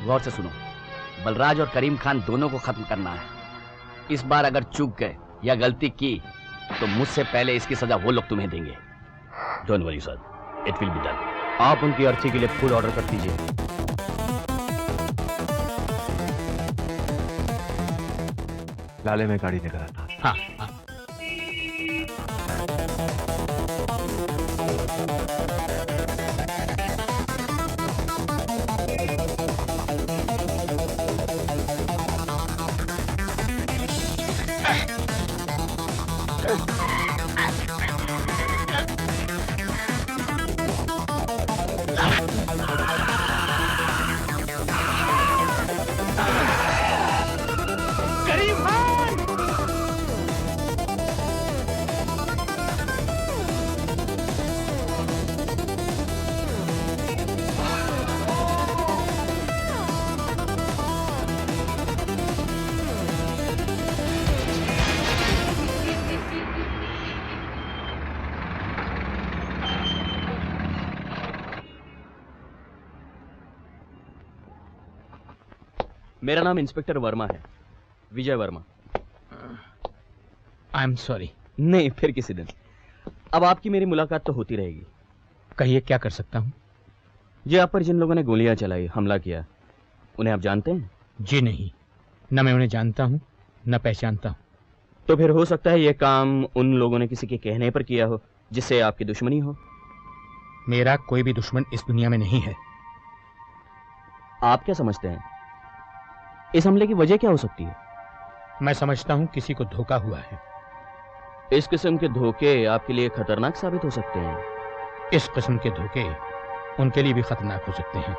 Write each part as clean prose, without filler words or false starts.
गौर से सुनो, बलराज और करीम खान दोनों को खत्म करना है। इस बार अगर चूक गए या गलती की तो मुझसे पहले इसकी सजा वो लोग तुम्हें देंगे। Don't worry sir, it will be done. आप उनकी अर्थी के लिए फूड ऑर्डर कर दीजिए। लाले में गाड़ी लेकर आता। हाँ, मेरा नाम इंस्पेक्टर वर्मा है, Vijay Verma. I am sorry. नहीं, फिर किसी दिन। अब आपकी मेरी मुलाकात तो होती रहेगी। कहिए, क्या कर सकता हूं? जी, आप पर जिन लोगों ने गोलियां चलाई, हमला किया, उन्हें आप जानते हैं? जी नहीं, न मैं उन्हें जानता हूं न पहचानता हूं। तो फिर हो सकता है यह काम उन लोगों ने किसी के कहने पर किया हो जिससे आपकी दुश्मनी हो। मेरा कोई भी दुश्मन इस दुनिया में नहीं है। आप क्या समझते हैं इस हमले की वजह क्या हो सकती है? मैं समझता हूं किसी को धोखा हुआ है। इस किस्म के धोखे आपके लिए खतरनाक साबित हो सकते हैं। इस किस्म के धोखे उनके लिए भी खतरनाक हो सकते हैं।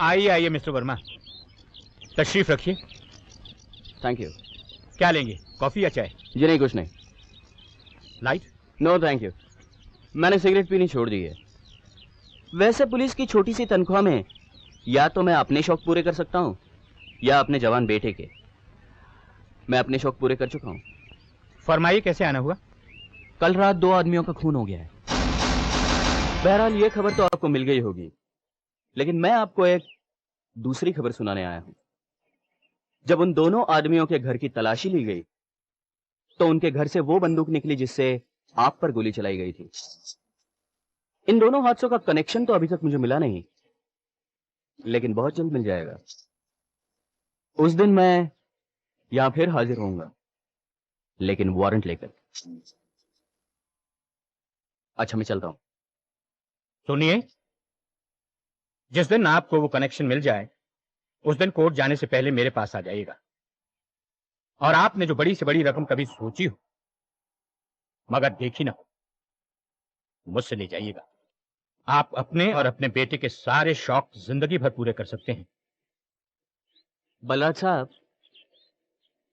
आइए आइए मिस्टर वर्मा, तशरीफ रखिए। Thank you. क्या लेंगे, कॉफी या चाय? जी नहीं, कुछ नहीं। लाइट? नो थैंक यू, मैंने सिगरेट पीनी छोड़ दी है। वैसे पुलिस की छोटी सी तनख्वाह में या तो मैं अपने शौक पूरे कर सकता हूं या अपने जवान बेटे के। मैं अपने शौक पूरे कर चुका हूं। फरमाइए, कैसे आना हुआ? कल रात 2 आदमियों का खून हो गया है। बहरहाल ये खबर तो आपको मिल गई होगी, लेकिन मैं आपको एक दूसरी खबर सुनाने आया हूं। जब उन दोनों आदमियों के घर की तलाशी ली गई तो उनके घर से वो बंदूक निकली जिससे आप पर गोली चलाई गई थी। इन दोनों हादसों का कनेक्शन तो अभी तक मुझे मिला नहीं, लेकिन बहुत जल्द मिल जाएगा। उस दिन मैं यहां फिर हाजिर होऊंगा, लेकिन वारंट लेकर। अच्छा, मैं चलता हूं। सुनिए, जिस दिन आपको वो कनेक्शन मिल जाए उस दिन कोर्ट जाने से पहले मेरे पास आ जाइएगा, और आपने जो बड़ी से बड़ी रकम कभी सोची हो मगर देखी ना हो, मुझसे ले जाइएगा। आप अपने और अपने बेटे के सारे शौक जिंदगी भर पूरे कर सकते हैं। बलराज साहब,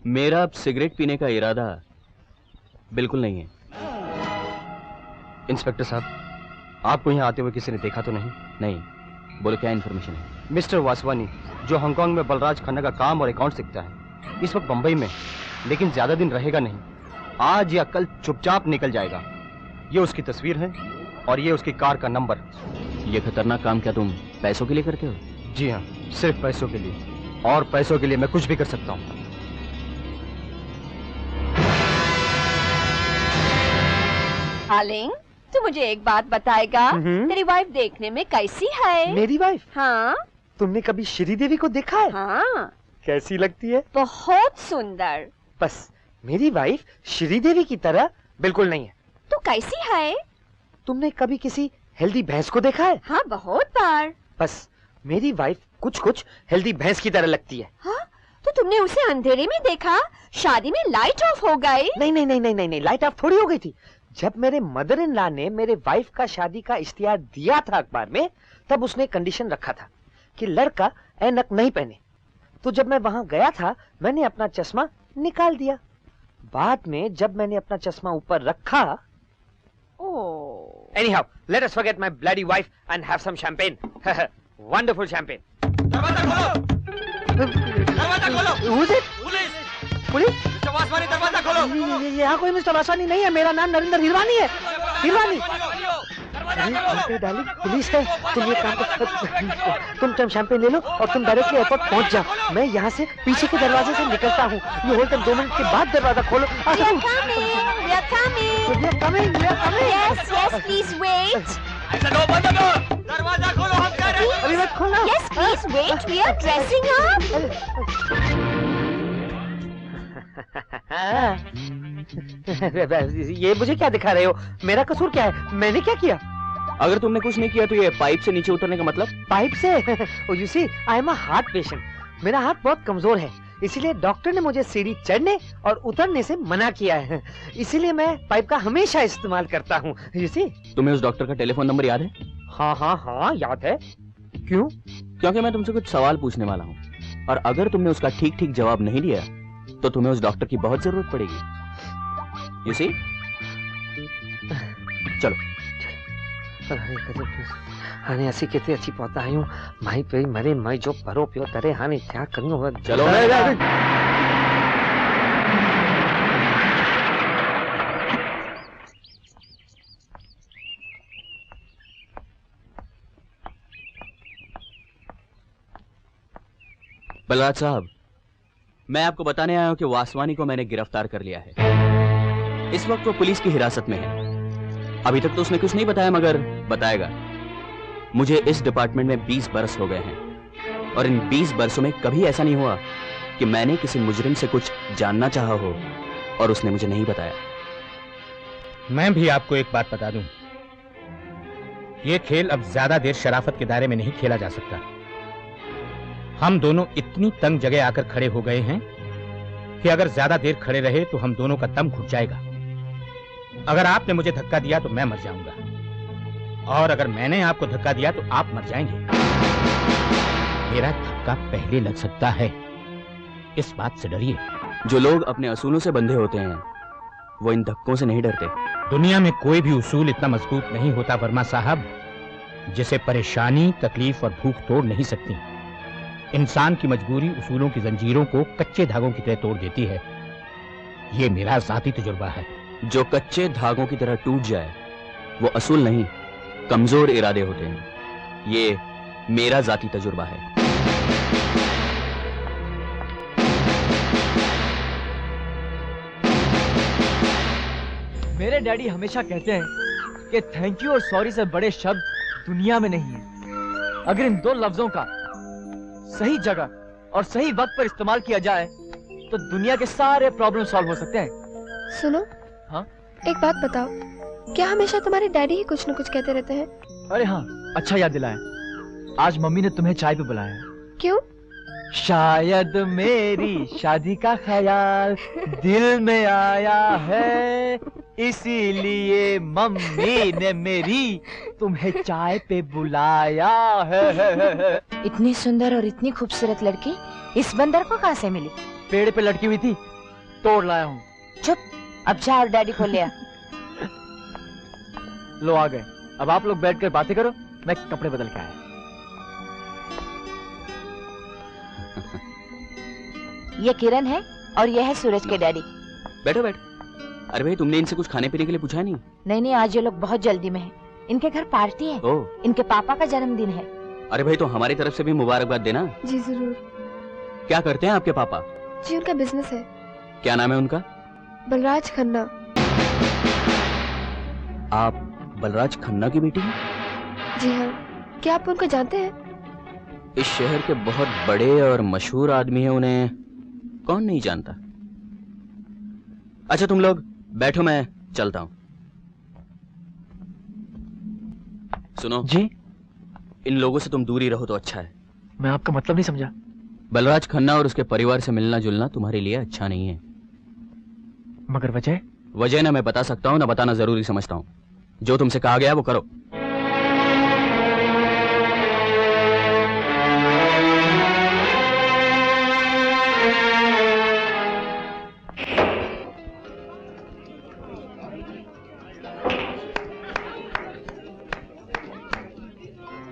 मेरा अब सिगरेट पीने का इरादा बिल्कुल नहीं है। इंस्पेक्टर साहब, आपको यहाँ आते हुए किसी ने देखा तो नहीं? नहीं। बोलो, क्या इन्फॉर्मेशन है? मिस्टर वासवानी, जो हांगकांग में बलराज खन्ना का काम और अकाउंट सीखता है, इस वक्त बंबई में, लेकिन ज्यादा दिन रहेगा नहीं। आज या कल चुपचाप निकल जाएगा। ये उसकी तस्वीर है और ये उसकी कार का नंबर। ये खतरनाक काम क्या तुम पैसों के लिए करते हो? जी हाँ, सिर्फ पैसों के लिए, और पैसों के लिए मैं कुछ भी कर सकता हूँ। डार्लिंग, तू मुझे एक बात बताएगा, तेरी वाइफ देखने में कैसी है? मेरी वाइफ? हाँ। तुमने कभी श्रीदेवी को देखा है? हाँ। कैसी लगती है? बहुत सुंदर। बस मेरी वाइफ श्रीदेवी की तरह बिल्कुल नहीं है। तू तू कैसी है? तुमने कभी किसी हेल्दी भैंस को देखा है? हाँ, बहुत बार। बस मेरी वाइफ कुछ हेल्दी भैंस की तरह लगती है। हाँ, तो तुमने उसे अंधेरे में देखा, शादी में लाइट ऑफ हो गए? नहीं, लाइट ऑफ थोड़ी हो गई थी। जब मेरे मदर इन लॉ ने मेरे वाइफ का शादी का इश्तिहार दिया था अखबार में, तब उसने कंडीशन रखा था कि लड़का ऐनक नहीं पहने। तो जब मैं वहां गया था, मैंने अपना चश्मा निकाल दिया। बाद में जब मैंने अपना चश्मा ऊपर रखा, anyhow, let us forget my bloody wife and have some champagne. Wonderful champagne. दरवाजा खोलो! दरवाजा खोलो! Who's it? Police? Mister Vaswani, दरवाजा खोलो! यहाँ कोई मिस्टर वासवानी नहीं है। मेरा नाम नरेंद्र हिरवानी है। हिरवानी। अरे डार्लिंग, पुलिस है। तुम ये काम कर, तुम शैंपेन ले लो और तुम डायरेक्टली एयरपोर्ट पहुंच जाओ। मैं यहाँ से पीछे के दरवाजे से निकलता हूँ। ये होल्ड तक 2 मिनट के बाद दरवाजा खोलो। We are coming. Yes, please wait. दरवाजा खोलो, हम कह रहे हैं। अभी मत खोलना। Yes, please wait. We are dressing up. ये मुझे क्या दिखा रहे हो? मेरा कसूर क्या है? मैंने क्या किया? अगर तुमने कुछ नहीं किया तो ये पाइप से नीचे उतरने का मतलब? पाइप से? You see, I am a heart patient. मेरा हार्ट बहुत कमजोर है, इसीलिए डॉक्टर ने मुझे सीढ़ी चढ़ने और उतरने से मना किया है। इसीलिए मैं पाइप का हमेशा इस्तेमाल करता हूँ। You see. तुम्हें उस डॉक्टर का टेलीफोन नंबर याद है? हाँ, याद है। क्यों? क्योंकि मैं तुमसे कुछ सवाल पूछने वाला हूँ, और अगर तुमने उसका ठीक जवाब नहीं दिया तो तुम्हें उस डॉक्टर की बहुत जरूरत पड़ेगी। You see? चलो। हाने ऐसी कितनी अच्छी पौधा आयु माई पे मरे मई जो परो पियो तरे हाने क्या करूं? चलो। बलराज साहब, मैं आपको बताने आया हूं कि वासवानी को मैंने गिरफ्तार कर लिया है। इस वक्त वो पुलिस की हिरासत में है। अभी तक तो उसने कुछ नहीं बताया, मगर बताएगा। मुझे इस डिपार्टमेंट में 20 बरस हो गए हैं, और इन 20 बरसों में कभी ऐसा नहीं हुआ कि मैंने किसी मुजरिम से कुछ जानना चाहा हो और उसने मुझे नहीं बताया। मैं भी आपको एक बात बता दूं, ये खेल अब ज्यादा देर शराफत के दायरे में नहीं खेला जा सकता। हम दोनों इतनी तंग जगह आकर खड़े हो गए हैं कि अगर ज्यादा देर खड़े रहे तो हम दोनों का दम घुट जाएगा। अगर आपने मुझे धक्का दिया तो मैं मर जाऊंगा, और अगर मैंने आपको धक्का दिया तो आप मर जाएंगे। मेरा धक्का पहले लग सकता है, इस बात से डरिए। जो लोग अपने असूलों से बंधे होते हैं वो इन धक्कों से नहीं डरते। दुनिया में कोई भी उसूल इतना मजबूत नहीं होता वर्मा साहब, जिसे परेशानी, तकलीफ और भूख तोड़ नहीं सकती। इंसान की मजबूरी उसूलों की जंजीरों को कच्चे धागों की तरह तोड़ देती है। ये मेरा जाती तजुर्बा है। जो कच्चे धागों की तरह टूट जाए वो असूल नहीं, कमजोर इरादे होते हैं। ये मेरा जाती तजुर्बा है। मेरे डैडी हमेशा कहते हैं कि थैंक यू और सॉरी से बड़े शब्द दुनिया में नहीं है। अगर इन 2 लफ्जों का सही जगह और सही वक्त पर इस्तेमाल किया जाए तो दुनिया के सारे प्रॉब्लम सॉल्व हो सकते हैं। सुनो। हाँ? एक बात बताओ, क्या हमेशा तुम्हारे डैडी ही कुछ न कुछ कहते रहते हैं? अरे हाँ, अच्छा याद दिलाया। आज मम्मी ने तुम्हें चाय पे बुलाया। क्यों? शायद मेरी शादी का ख्याल दिल में आया है, इसीलिए मम्मी ने मेरी तुम्हें चाय पे बुलाया है। इतनी सुंदर और इतनी खूबसूरत लड़की इस बंदर को कहाँ से मिली? पेड़ पे लटकी हुई थी, तोड़ लाया हूँ। चुप, अब जा और डैडी को ले आ। लो आ गए। अब आप लोग बैठकर बातें करो, मैं कपड़े बदल के आया। ये किरण है और ये है सूरज के डैडी। बैठो बैठो। अरे भाई, तुमने इनसे कुछ खाने पीने के लिए पूछा नहीं? नहीं, आज ये लोग बहुत जल्दी में हैं। इनके घर पार्टी है। ओह। इनके पापा का जन्मदिन है। अरे भाई, तो हमारी तरफ से भी मुबारकबाद देना। जी जरूर। क्या करते हैं आपके पापा? जी उनका बिजनेस है। क्या नाम है उनका? बलराज खन्ना। आप बलराज खन्ना की बेटी हैं? जी हाँ। क्या आप उनको जानते हैं? इस शहर के बहुत बड़े और मशहूर आदमी हैं, उन्हें कौन नहीं जानता। अच्छा तुम लोग बैठो, मैं चलता हूँ। सुनो जी। इन लोगों से तुम दूरी रहो तो अच्छा है। मैं आपका मतलब नहीं समझा। बलराज खन्ना और उसके परिवार से मिलना जुलना तुम्हारे लिए अच्छा नहीं है। मगर वजह? वजह ना मैं बता सकता हूँ ना बताना जरूरी समझता हूँ। जो तुमसे कहा गया वो करो।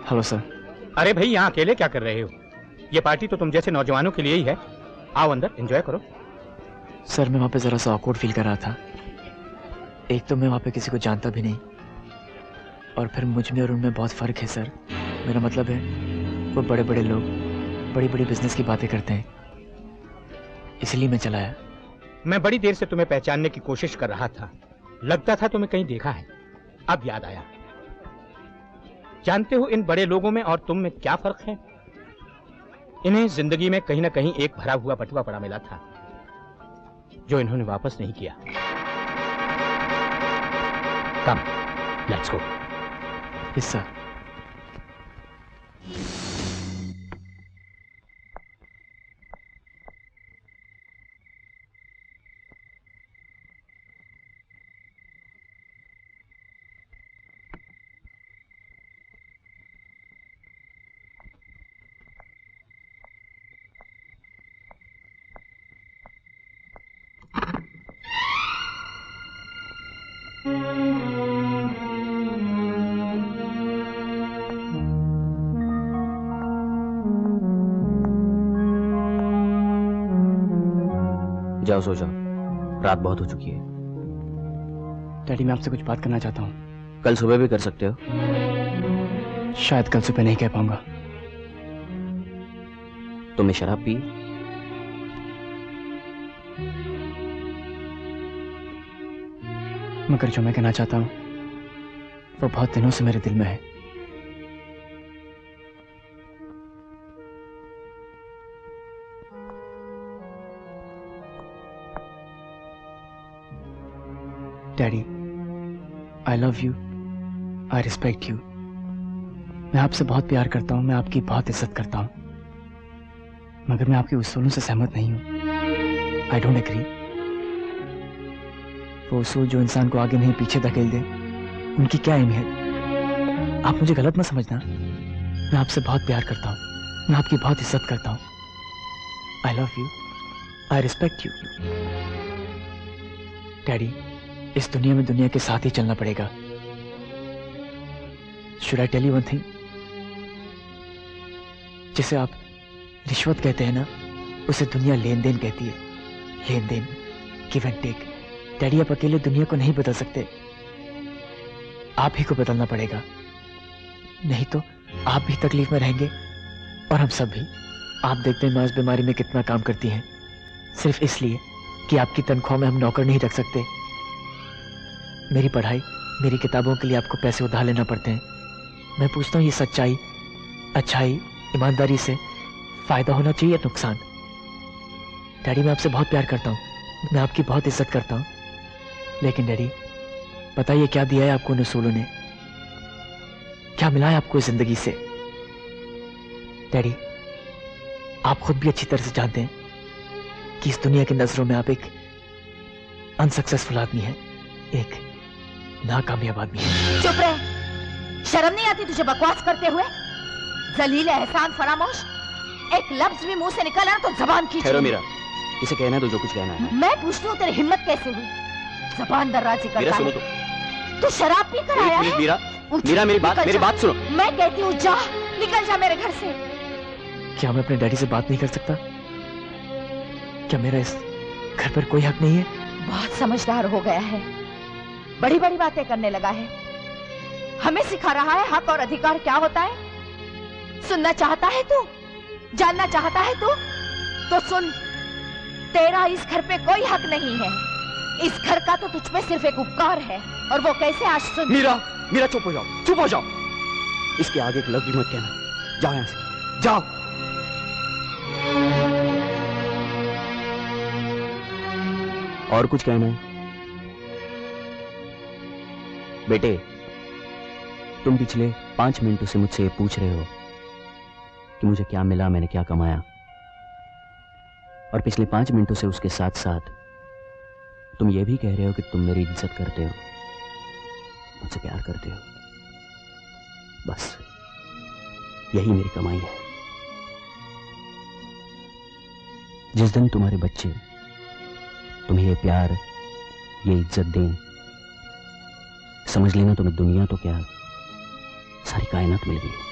Hello sir. अरे भाई, यहाँ अकेले क्या कर रहे हो? ये पार्टी तो तुम जैसे नौजवानों के लिए ही है। आओ अंदर एंजॉय करो। सर मैं वहाँ पे जरा सा ऑकवर्ड फील कर रहा था। एक तो मैं वहाँ पे किसी को जानता भी नहीं, और फिर मुझ में और उनमें बहुत फर्क है सर। मेरा मतलब है वो बड़े बड़े लोग बड़ी बड़ी बिजनेस की बातें करते हैं, इसलिए मैं चला आया। मैं बड़ी देर से तुम्हें पहचानने की कोशिश कर रहा था। लगता था तुम्हें कहीं देखा है, अब याद आया। जानते हो इन बड़े लोगों में और तुम में क्या फर्क है? इन्हें जिंदगी में कहीं ना कहीं एक भरा हुआ बटुआ पड़ा मिला था जो इन्होंने वापस नहीं किया। कम, लेट्स गो। Yes sir. जाओ सो जाओ, रात बहुत हो चुकी है। डैडी मैं आपसे कुछ बात करना चाहता हूँ। कल सुबह भी कर सकते हो। शायद कल सुबह नहीं कह पाऊंगा। तुमने शराब पी? मगर जो मैं कहना चाहता हूँ वो बहुत दिनों से मेरे दिल में है। Daddy, I love you, I respect you. मैं आपसे बहुत प्यार करता हूँ, मैं आपकी बहुत इज्जत करता हूँ, मगर मैं आपके उसूलों से सहमत नहीं हूँ। I don't agree. वो उसूल जो इंसान को आगे नहीं पीछे धकेल दे, उनकी क्या अहमियत? आप मुझे गलत मत समझना। मैं आपसे बहुत प्यार करता हूँ, मैं आपकी बहुत इज्जत करता हूँ। I love you, I respect you. Daddy, इस दुनिया में दुनिया के साथ ही चलना पड़ेगा। Should I tell you one thing? जिसे आप रिश्वत कहते हैं ना, उसे दुनिया लेन देन कहती है। लेन देन, गिव एंड टेक। डैडी, आप अकेले दुनिया को नहीं बदल सकते, आप ही को बदलना पड़ेगा। नहीं तो आप भी तकलीफ में रहेंगे और हम सब भी। आप देखते हैं मैं इस बीमारी में कितना काम करती हैं, सिर्फ इसलिए कि आपकी तनख्वाह में हम नौकर नहीं रख सकते। मेरी पढ़ाई, मेरी किताबों के लिए आपको पैसे उधार लेना पड़ते हैं। मैं पूछता हूँ, ये सच्चाई, अच्छाई, ईमानदारी से फायदा होना चाहिए या नुकसान? डैडी, मैं आपसे बहुत प्यार करता हूँ, मैं आपकी बहुत इज्जत करता हूँ, लेकिन डैडी बताइए क्या दिया है आपको उन उसूलों ने? क्या मिला है आपको इस जिंदगी से? डैडी, आप खुद भी अच्छी तरह से जानते हैं कि इस दुनिया की नजरों में आप एक अनसक्सेसफुल आदमी हैं, एक नाकामयाब आदमी है। चुप रहे, शर्म नहीं आती तुझे बकवास करते हुए? जलील एहसान फरामोश, एक लफ्ज भी मुंह से निकला तो जबान खींच। ठहरो मीरा, इसे कहना है तो जो कुछ कहना है। मैं पूछती हूँ तेरी हिम्मत कैसे हुई? जबान दर्राजी करता मीरा सुनो है। तू शराब पी कर आया है? मीरा, मीरा मेरी बात सुनो। मैं कहती हूँ जा, निकल जा मेरे घर से। क्या मैं अपने डैडी से बात नहीं कर सकता? क्या मेरा इस घर पर कोई हक नहीं है? बहुत समझदार हो गया है, बड़ी बड़ी बातें करने लगा है, हमें सिखा रहा है हक और अधिकार क्या होता है। सुनना चाहता है तू? जानना चाहता है तू? तो सुन, तेरा इस घर पे कोई हक नहीं है। इस घर का तो तुझ पे सिर्फ एक उपकार है, और वो कैसे? आज सुन। मीरा, मीरा चुप हो जाओ, चुप हो जाओ। इसके आगे एक लफ्ज भी मत कहना। जाओ यहाँ से, जाओ। और कुछ कहना है? बेटे, तुम पिछले 5 मिनटों से मुझसे ये पूछ रहे हो कि मुझे क्या मिला, मैंने क्या कमाया, और पिछले 5 मिनटों से उसके साथ साथ तुम ये भी कह रहे हो कि तुम मेरी इज्जत करते हो, मुझसे प्यार करते हो। बस यही मेरी कमाई है। जिस दिन तुम्हारे बच्चे तुम्हें ये प्यार, ये इज्जत दें, समझ लेना तुम्हें दुनिया तो क्या, सारी कायनात मिल गई।